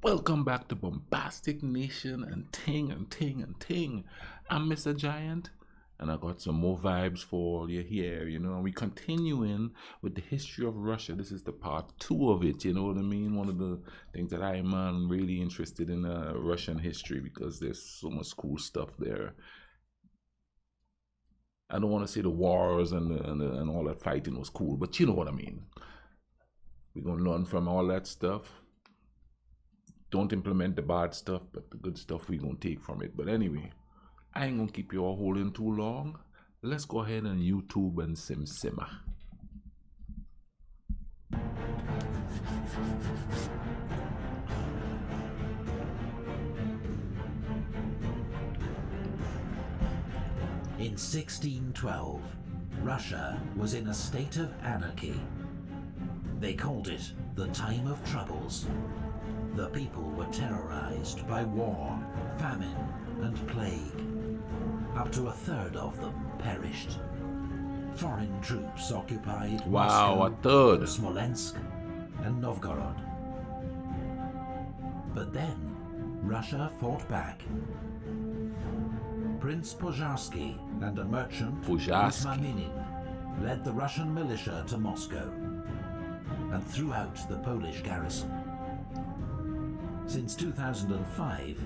Welcome back to Bombastic Nation and Ting and Ting and Ting. I'm Mr. Giant, and I got some more vibes for all you here, and we continuing with the history of Russia. This is the part 2 of it, you know what I mean? One of the things that I'm really interested in Russian history because there's so much cool stuff there. I don't want to say the wars and all that fighting was cool, but you know what I mean. We're going to learn from all that stuff. Don't implement the bad stuff, but the good stuff we're going to take from it. But anyway, I ain't going to keep you all holding too long. Let's go ahead and YouTube and simmer. In 1612, Russia was in a state of anarchy. They called it the Time of Troubles. The people were terrorized by war, famine, and plague. Up to a third of them perished. Foreign troops occupied Moscow, Smolensk, and Novgorod. But then, Russia fought back. Prince Pozharsky and a merchant, Usmaninin, led the Russian militia to Moscow and threw out the Polish garrison. Since 2005,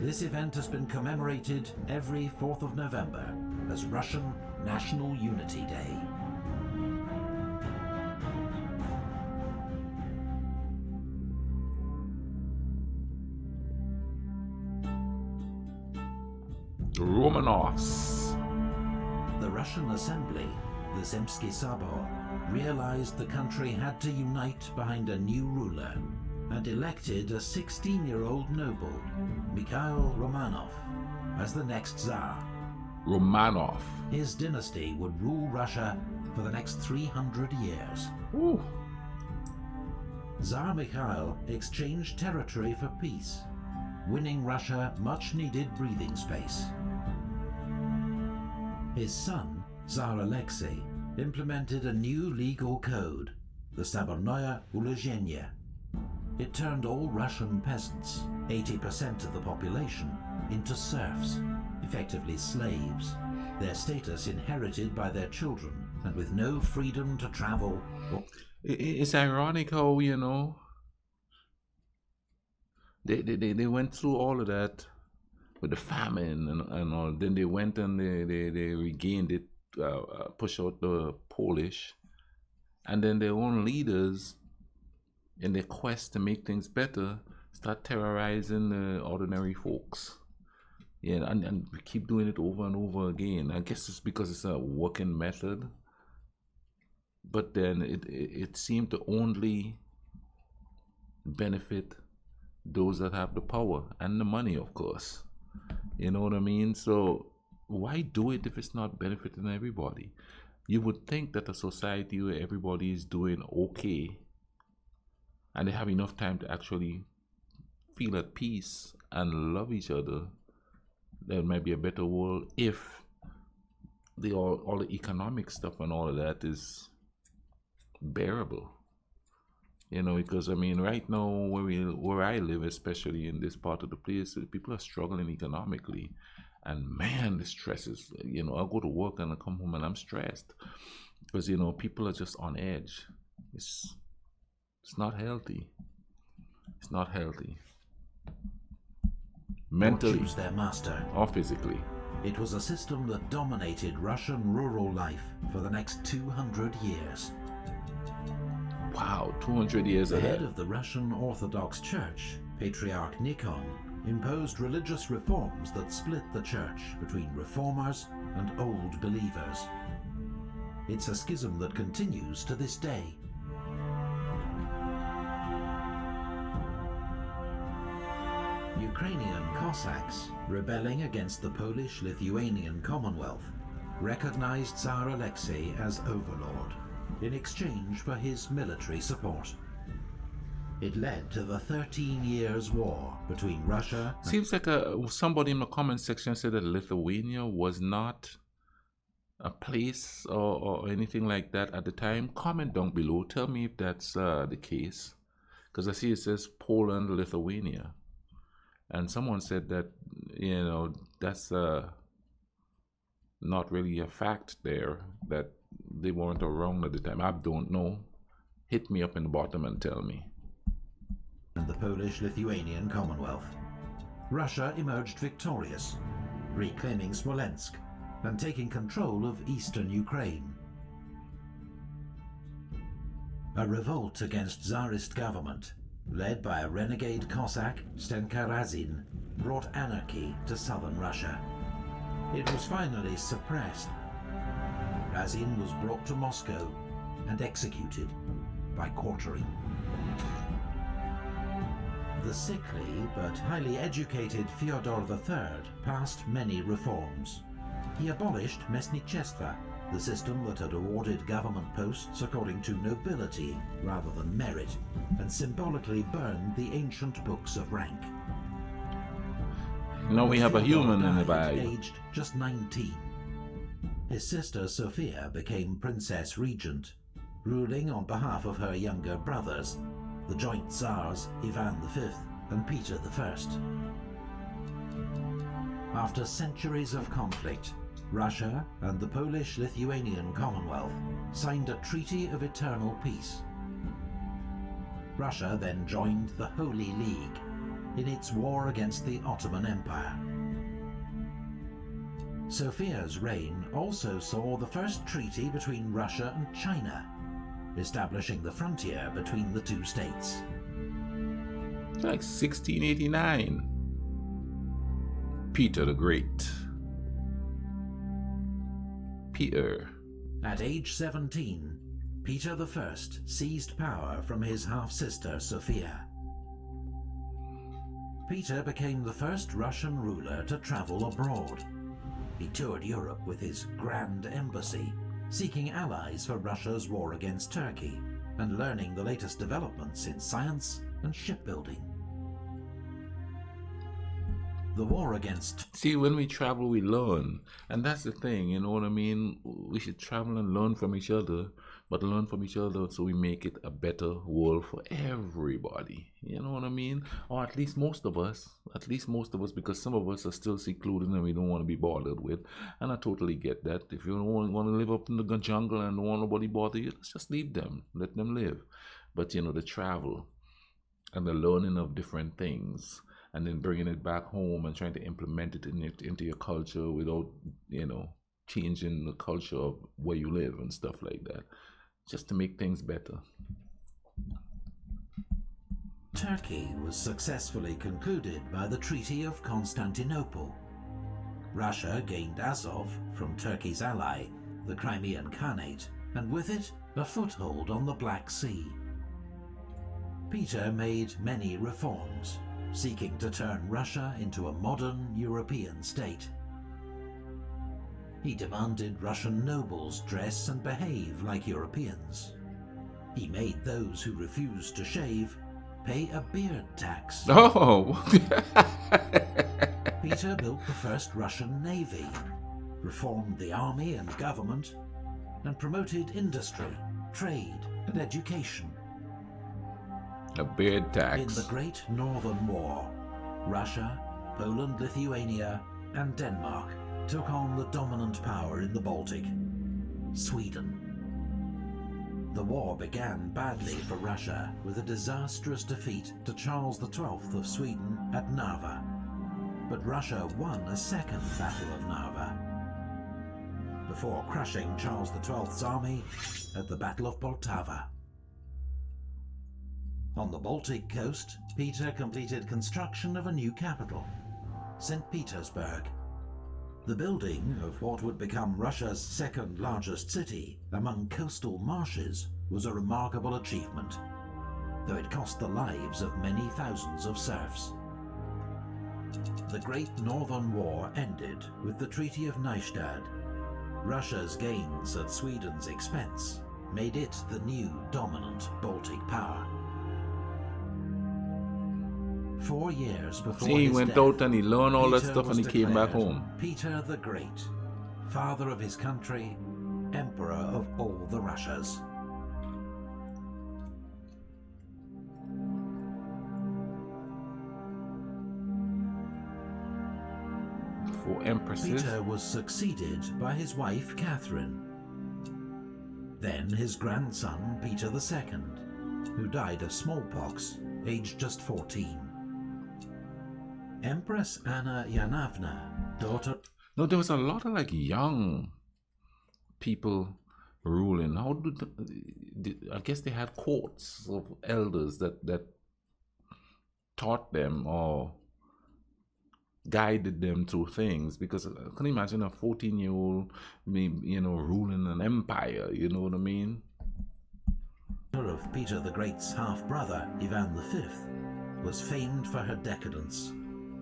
this event has been commemorated every 4th of November as Russian National Unity Day. The Romanovs. The Russian Assembly, the Zemsky Sabor, realized the country had to unite behind a new ruler and elected a 16-year-old noble, Mikhail Romanov, as the next Tsar. Romanov. His dynasty would rule Russia for the next 300 years. Ooh. Tsar Mikhail exchanged territory for peace, winning Russia much-needed breathing space. His son, Tsar Aleksey, implemented a new legal code, the Sabornoye Ulozhenie. It turned all Russian peasants, 80% of the population, into serfs, effectively slaves, their status inherited by their children, and with no freedom to travel. It's ironic how, they went through all of that with the famine and all. Then they went and they regained it, pushed out the Polish, and then their own leaders, in their quest to make things better, start terrorizing the ordinary folks. Yeah, and we keep doing it over and over again. I guess it's because it's a working method. But then it seemed to only benefit those that have the power and the money, of course. You know what I mean? So why do it if it's not benefiting everybody? You would think that a society where everybody is doing okay and they have enough time to actually feel at peace and love each other, there might be a better world if all the economic stuff and all of that is bearable. Because right now where I live, especially in this part of the place, people are struggling economically, and man, the stress is. I go to work and I come home and I'm stressed because people are just on edge. It's not healthy. It's not healthy. Mentally, choose their master, or physically. It was a system that dominated Russian rural life for the next 200 years. Wow, 200 years The ahead. head of the Russian Orthodox Church, Patriarch Nikon, imposed religious reforms that split the church between reformers and old believers. It's a schism that continues to this day. Ukrainian Cossacks, rebelling against the Polish-Lithuanian Commonwealth, recognized Tsar Aleksey as overlord in exchange for his military support. It led to the 13 Years' War between Russia and... Seems like somebody in the comment section said that Lithuania was not a place or anything like that at the time. Comment down below. Tell me if that's the case. Because I see it says Poland, Lithuania. And someone said that, that's not really a fact there, that they weren't around at the time. I don't know. Hit me up in the bottom and tell me. And the Polish-Lithuanian Commonwealth. Russia emerged victorious, reclaiming Smolensk and taking control of eastern Ukraine. A revolt against Tsarist government, led by a renegade Cossack, Stenka Razin, brought anarchy to southern Russia. It was finally suppressed. Razin was brought to Moscow and executed by quartering. The sickly but highly educated Fyodor III passed many reforms. He abolished Mesnichestva, the system that had awarded government posts according to nobility rather than merit, and symbolically burned the ancient books of rank. Now we have a human in the died Bible. aged just 19. His sister Sophia became Princess Regent, ruling on behalf of her younger brothers, the joint Tsars Ivan V and Peter I. After centuries of conflict, Russia and the Polish-Lithuanian Commonwealth signed a treaty of eternal peace. Russia then joined the Holy League in its war against the Ottoman Empire. Sophia's reign also saw the first treaty between Russia and China, establishing the frontier between the two states. Like 1689. Peter the Great. Peter. At age 17, Peter I seized power from his half-sister Sophia. Peter became the first Russian ruler to travel abroad. He toured Europe with his Grand Embassy, seeking allies for Russia's war against Turkey and learning the latest developments in science and shipbuilding. The war against... See, when we travel, we learn. And that's the thing, you know what I mean? We should travel and learn from each other, but learn from each other so we make it a better world for everybody. You know what I mean? Or at least most of us. At least most of us, because some of us are still secluded and we don't want to be bothered with. And I totally get that. If you don't want to live up in the jungle and don't want nobody bother you, let's just leave them. Let them live. But, the travel and the learning of different things, and then bringing it back home and trying to implement it into your culture without, changing the culture of where you live and stuff like that, just to make things better. Turkey was successfully concluded by the Treaty of Constantinople. Russia gained Azov from Turkey's ally, the Crimean Khanate, and with it, a foothold on the Black Sea. Peter made many reforms, seeking to turn Russia into a modern European state. He demanded Russian nobles dress and behave like Europeans. He made those who refused to shave pay a beard tax. Oh! Peter built the first Russian navy, reformed the army and government, and promoted industry, trade, and education. A beard tax. In the Great Northern War, Russia, Poland, Lithuania, and Denmark took on the dominant power in the Baltic, Sweden. The war began badly for Russia with a disastrous defeat to Charles XII of Sweden at Narva, but Russia won a second Battle of Narva before crushing Charles XII's army at the Battle of Poltava. On the Baltic coast, Peter completed construction of a new capital, St. Petersburg. The building of what would become Russia's second largest city among coastal marshes was a remarkable achievement, though it cost the lives of many thousands of serfs. The Great Northern War ended with the Treaty of Neustadt. Russia's gains at Sweden's expense made it the new dominant Baltic power. 4 years before See, he his went death, out and he learned all that Peter stuff was and he came back declared home. Peter the Great, father of his country, emperor of all the Russias. 4 empresses. Peter was succeeded by his wife Catherine, then his grandson Peter II, who died of smallpox, aged just 14. Empress Anna Yanovna, daughter... No, there was a lot of like young people ruling. How I guess they had courts of elders that taught them or guided them through things, because I can imagine a 14-year-old, ruling an empire, you know what I mean? Of Peter the Great's half-brother, Ivan V, was famed for her decadence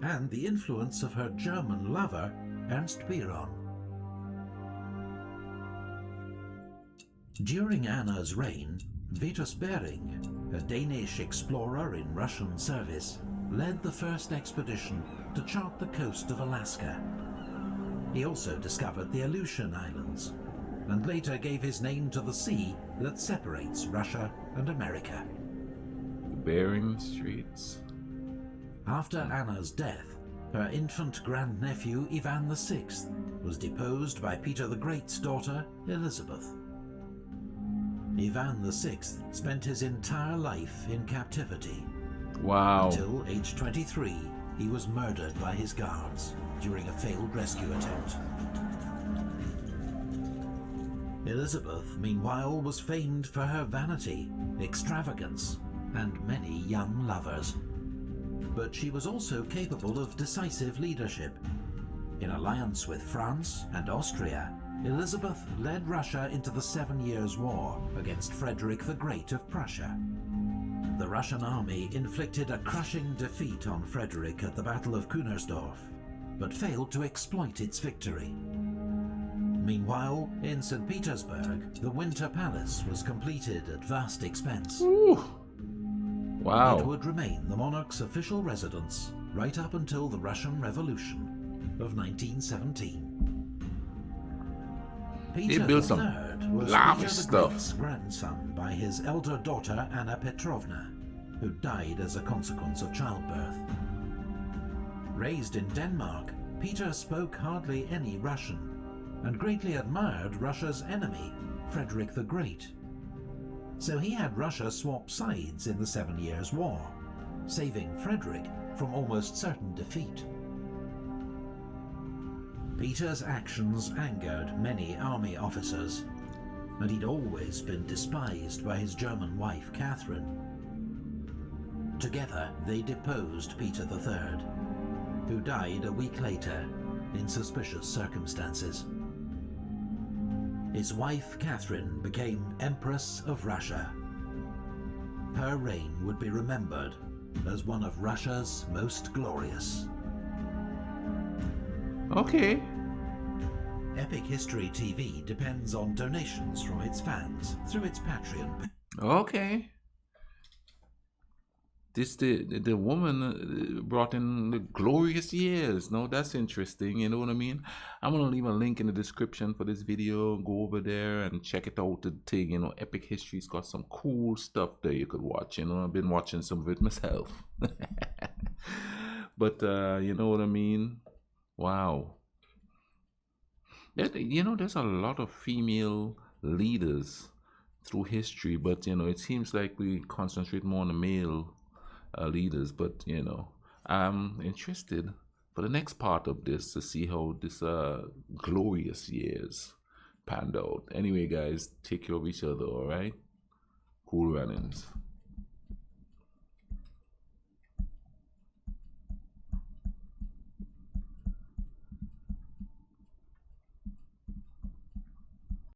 and the influence of her German lover, Ernst Biron. During Anna's reign, Vitus Bering, a Danish explorer in Russian service, led the first expedition to chart the coast of Alaska. He also discovered the Aleutian Islands, and later gave his name to the sea that separates Russia and America. The Bering Straits. After Anna's death, her infant grandnephew Ivan VI was deposed by Peter the Great's daughter Elizabeth. Ivan VI spent his entire life in captivity. Wow. Until age 23, he was murdered by his guards during a failed rescue attempt. Elizabeth, meanwhile, was famed for her vanity, extravagance, and many young lovers. But she was also capable of decisive leadership. In alliance with France and Austria, Elizabeth led Russia into the 7 Years' War against Frederick the Great of Prussia. The Russian army inflicted a crushing defeat on Frederick at the Battle of Kunersdorf, but failed to exploit its victory. Meanwhile, in St. Petersburg, the Winter Palace was completed at vast expense. Ooh. Wow. It would remain the monarch's official residence right up until the Russian Revolution of 1917. Peter built some III was lavish Peter the stuff. Great's grandson by his elder daughter Anna Petrovna, who died as a consequence of childbirth. Raised in Denmark, Peter spoke hardly any Russian, and greatly admired Russia's enemy, Frederick the Great. So he had Russia swap sides in the 7 Years' War, saving Frederick from almost certain defeat. Peter's actions angered many army officers, and he'd always been despised by his German wife, Catherine. Together, they deposed Peter III, who died a week later in suspicious circumstances. His wife, Catherine, became Empress of Russia. Her reign would be remembered as one of Russia's most glorious. Okay. Epic History TV depends on donations from its fans through its Patreon. Okay. The woman brought in the glorious years. No, that's interesting. You know what I mean? I'm gonna leave a link in the description for this video. Go over there and check it out. The thing, Epic History's got some cool stuff there you could watch. I've been watching some of it myself. But you know what I mean? Wow. There's a lot of female leaders through history, but it seems like we concentrate more on the male leaders. But I'm interested for the next part of this to see how this glorious years panned out. Anyway, guys, take care of each other. All right, cool runnings.